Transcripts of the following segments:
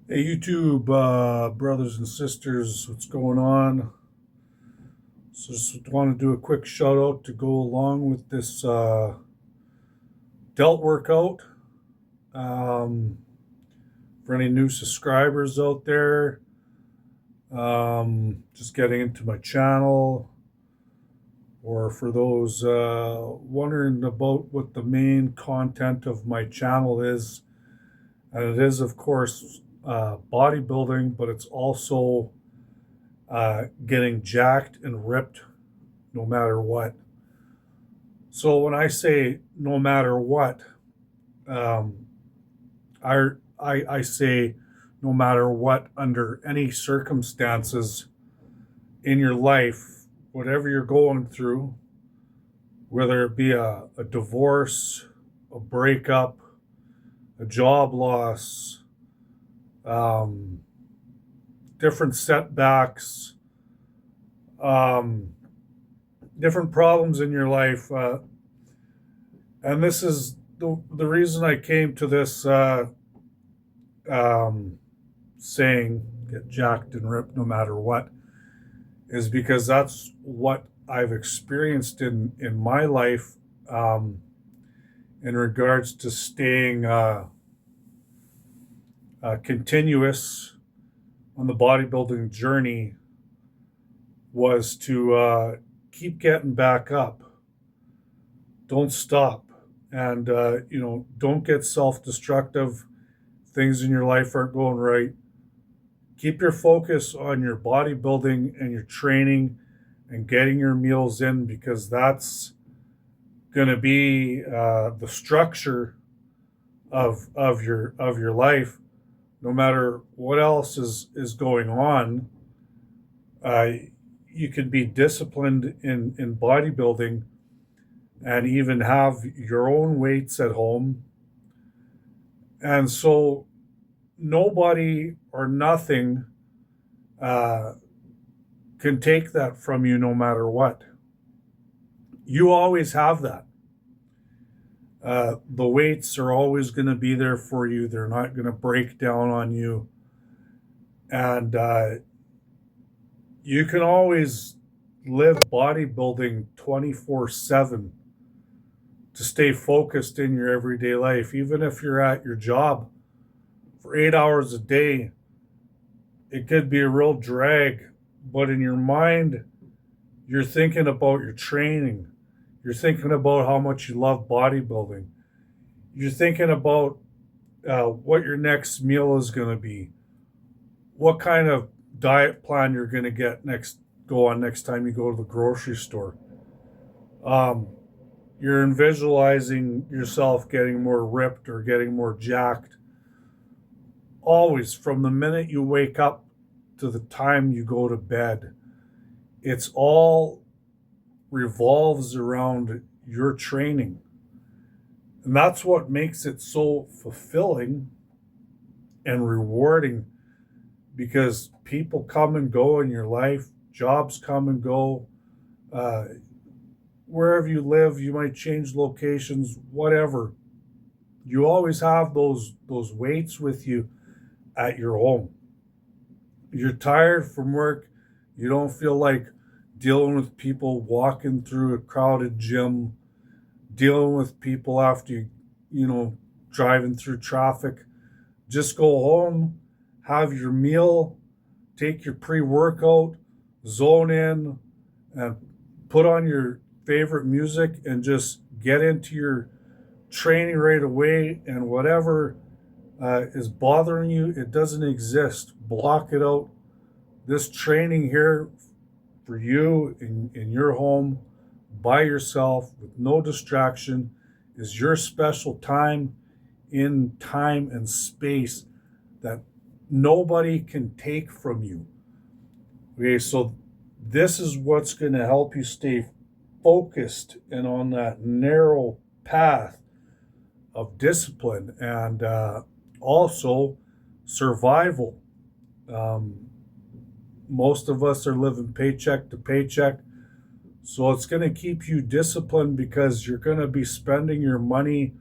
Hey, YouTube brothers and sisters, what's going on? So, just want to do a quick shout out to go along with this Delt workout. Um, for any new subscribers out there, just getting into my channel, or for those wondering about what the main content of my channel is, and it is, of course, bodybuilding, but it's also getting jacked and ripped no matter what. So when I say no matter what, um, I, I say no matter what, under any circumstances in your life, whatever you're going through, whether it be a divorce, a breakup, a job loss, um, different setbacks, um, different problems in your life. And this is the reason I came to this um, saying, get jacked and ripped no matter what, is because that's what I've experienced in my life, um, in regards to staying continuous on the bodybuilding journey, was to keep getting back up. Don't stop. And, don't get self destructive. Things in your life aren't going right. Keep your focus on your bodybuilding and your training and getting your meals in, because that's going to be the structure of your life. No matter what else is going on, uh, you can be disciplined in bodybuilding and even have your own weights at home. And so nobody or nothing uh, can take that from you no matter what. You always have that. The weights are always going to be there for you. They're not going to break down on you. And you can always live bodybuilding 24/7 to stay focused in your everyday life. Even if you're at your job for 8 hours a day, it could be a real drag. But in your mind, you're thinking about your training. You're thinking about how much you love bodybuilding. You're thinking about what your next meal is going to be, what kind of diet plan you're going to go on next time you go to the grocery store. Um, you're visualizing yourself getting more ripped or getting more jacked. Always, from the minute you wake up to the time you go to bed, it's all revolves around your training. And that's what makes it so fulfilling and rewarding, because people come and go in your life, jobs come and go. Uh, Wherever you live, you might change locations, whatever. You always have those weights with you at your home. You're tired from work, you don't feel like dealing with people walking through a crowded gym, dealing with people after you know, driving through traffic. Just go home, have your meal, take your pre workout, zone in, and put on your favorite music and just get into your training right away. And whatever is bothering you, it doesn't exist. Block it out. This training here for you in your home by yourself with no distraction is your special time, in time and space, that nobody can take from you. Okay, so this is what's going to help you stay focused and on that narrow path of discipline, and also survival. Um, most of us are living paycheck to paycheck. So it's going to keep you disciplined, because you're going to be spending your money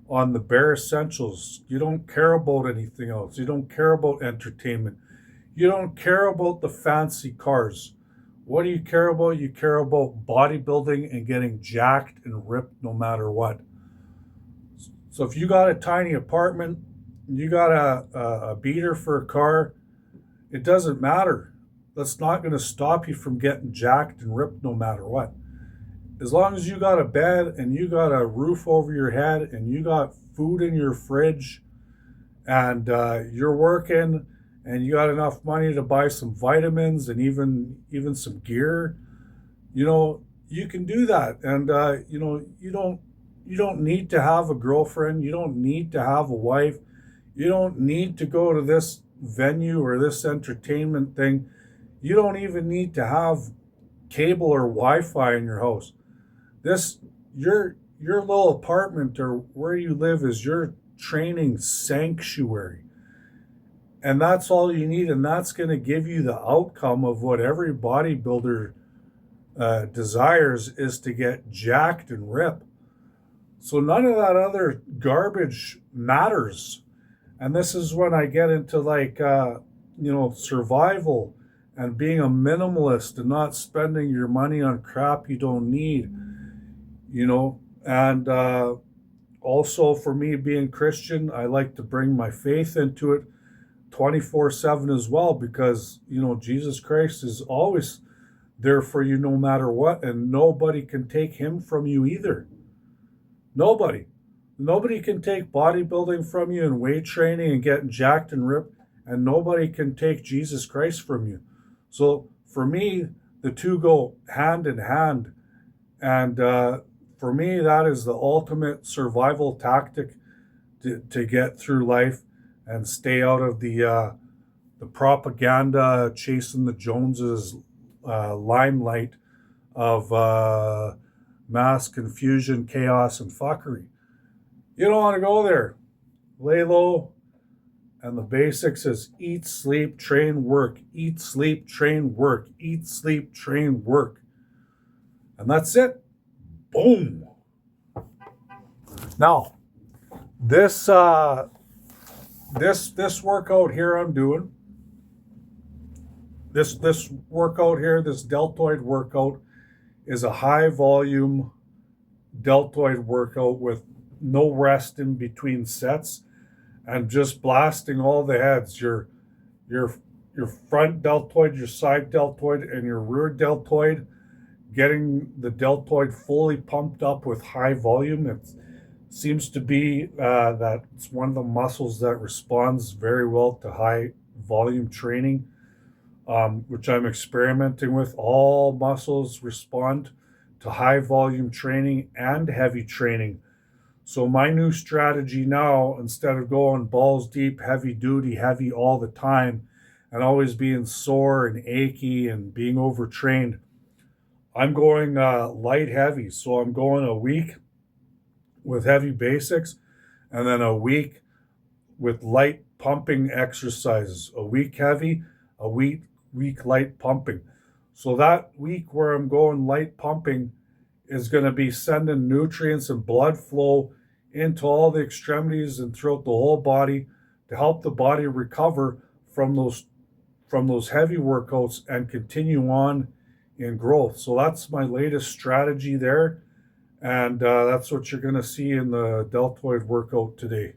on the bare essentials. You don't care about anything else. You don't care about entertainment. You don't care about the fancy cars. What do you care about? You care about bodybuilding and getting jacked and ripped no matter what. So if you got a tiny apartment, you got a beater for a car, it doesn't matter. That's not going to stop you from getting jacked and ripped no matter what. As long as you got a bed and you got a roof over your head and you got food in your fridge and you're working and you got enough money to buy some vitamins and even some gear, you know, you can do that. And you know, you don't need to have a girlfriend, you don't need to have a wife, you don't need to go to this venue or this entertainment thing. You don't even need to have cable or Wi-Fi in your house. This your little apartment or where you live is your training sanctuary. And that's all you need, and that's going to give you the outcome of what every bodybuilder desires, is to get jacked and rip. So none of that other garbage matters. And this is when I get into like survival and being a minimalist and not spending your money on crap you don't need. And also for me being Christian, I like to bring my faith into it 24/7 as well, because Jesus Christ is always there for you no matter what, and nobody can take him from you either. Nobody can take bodybuilding from you and weight training and getting jacked and ripped, and nobody can take Jesus Christ from you. So for me, the two go hand in hand. And for me, that is the ultimate survival tactic to get through life and stay out of the propaganda chasing the Joneses limelight of mass confusion, chaos, and fuckery. You don't want to go there. Lay low. And the basics is eat, sleep, train, work. Eat, sleep, train, work. Eat, sleep, train, work. And that's it. Boom. Now, this workout here I'm doing, this workout here, this deltoid workout, is a high volume deltoid workout with no rest in between sets and just blasting all the heads. Your front deltoid, your side deltoid, and your rear deltoid, getting the deltoid fully pumped up with high volume. It seems to be that it's one of the muscles that responds very well to high volume training, which I'm experimenting with. All muscles respond to high volume training and heavy training. So my new strategy now, instead of going balls deep, heavy duty, heavy all the time, and always being sore and achy and being overtrained, I'm going light heavy. So I'm going a week with heavy basics, and then a week with light pumping exercises. A week heavy, a week light pumping. So that week where I'm going light pumping is going to be sending nutrients and blood flow into all the extremities and throughout the whole body to help the body recover from those heavy workouts and continue on in growth. So that's my latest strategy there, and that's what you're going to see in the deltoid workout today.